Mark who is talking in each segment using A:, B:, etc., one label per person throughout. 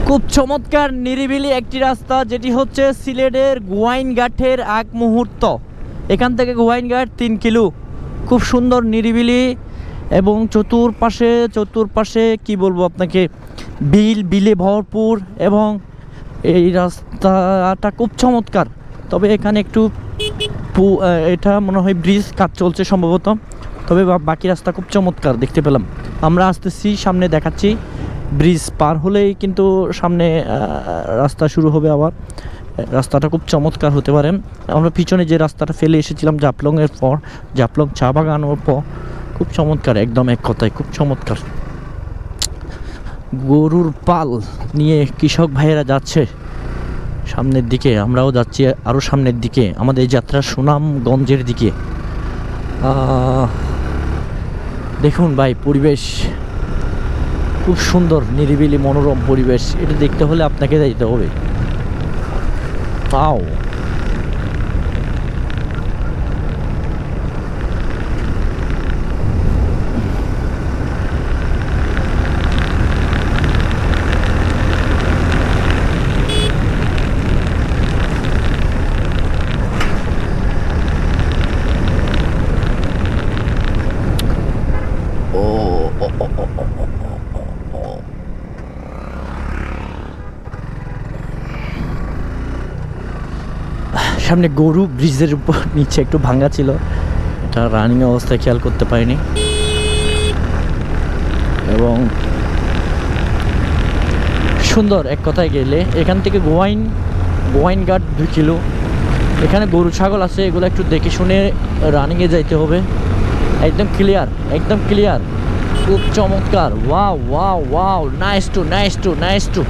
A: খুব চমৎকার নিরিবিলি একটি রাস্তা, যেটি হচ্ছে সিলেটের গোয়াইনঘাটের এক মুহূর্ত। এখান থেকে গোয়াইনঘাট 3 কিলো। খুব সুন্দর নিরিবিলি এবং চতুর্পাশে কি বলবো আপনাকে, বিলে ভরপুর, এবং এই রাস্তাটা খুব চমৎকার। তবে এখানে একটু এটা মনে হয় ব্রিজ কাজ চলছে সম্ভবত, তবে বাকি রাস্তা খুব চমৎকার দেখতে পেলাম। আমরা আসতেছি, সামনে দেখাচ্ছি। ব্রিজ পার হলেই কিন্তু সামনে রাস্তা শুরু হবে আবার। রাস্তাটা খুব চমৎকার হতে পারে। আমরা পিছনে যে রাস্তাটা ফেলে এসেছিলাম জাফলংয়ের পর, জাফলং চা বাগানোর পর, খুব চমৎকার, একদম এক কথায় খুব চমৎকার। গরুর পাল নিয়ে কৃষক ভাইয়েরা যাচ্ছে সামনের দিকে, আমরাও যাচ্ছি আরও সামনের দিকে, আমাদের যাত্রা সুনামগঞ্জের দিকে। দেখুন ভাই, পরিবেশ খুব সুন্দর, নিরিবিলি মনোরম পরিবেশ। এটা দেখতে হলে আপনাকে যাইতে হবে। তাও সামনে গরু ব্রিজের উপর নিচে একটু ভাঙা ছিল, এটা রানিং অবস্থায় খেয়াল করতে পারিনি। এবং সুন্দর, এক কথায় গেলে এখান থেকে গোয়াইনঘাট 2 কিলো। এখানে গরু ছাগল আছে, এগুলো একটু দেখে শুনে রানিংয়ে যাইতে হবে। একদম ক্লিয়ার, খুব চমৎকার। Wow wow wow, nice to.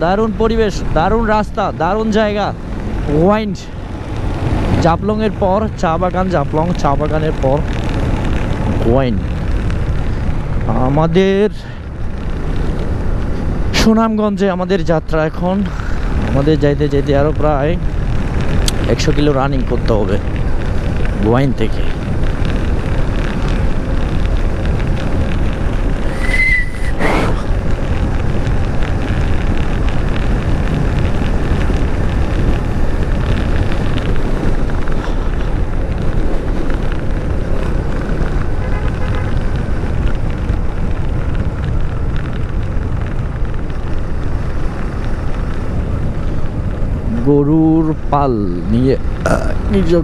A: দারুণ পরিবেশ, দারুণ রাস্তা, দারুণ জায়গা। জাফলংয়ের পর চা বাগান, জাফলং চা বাগানের পর গোয়াইন। আমাদের সুনামগঞ্জে আমাদের যাত্রা এখন। আমাদের যাইতে আরও প্রায় 100 কিলো রানিং করতে হবে গোয়াইন থেকে। গরুর পাল নিয়ে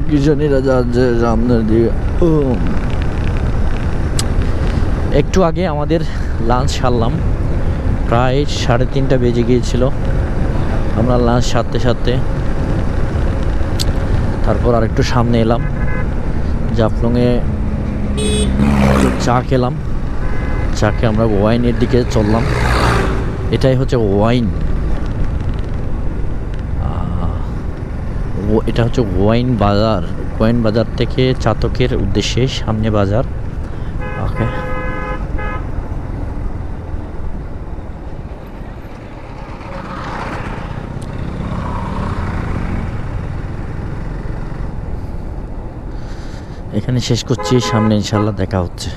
A: কৃষকেরা যাচ্ছে সামনের দিকে। একটু আগে আমাদের লাঞ্চ সারলাম, প্রায় 3:30 বেজে গিয়েছিল। আমরা লাঞ্চ সারতে তারপর আরেকটু সামনে এলাম, জাফলংয়ে চা খেলাম। চাকে আমরা ওয়াইনের দিকে চললাম। এটাই হচ্ছে ওয়াইন, এটা হচ্ছে গোয়াইন বাজার থেকে চাতকের উদ্দেশ্যে সামনে বাজার। ওকে, এখানে শেষ করছি, সামনে ইনশাল্লাহ দেখা হচ্ছে।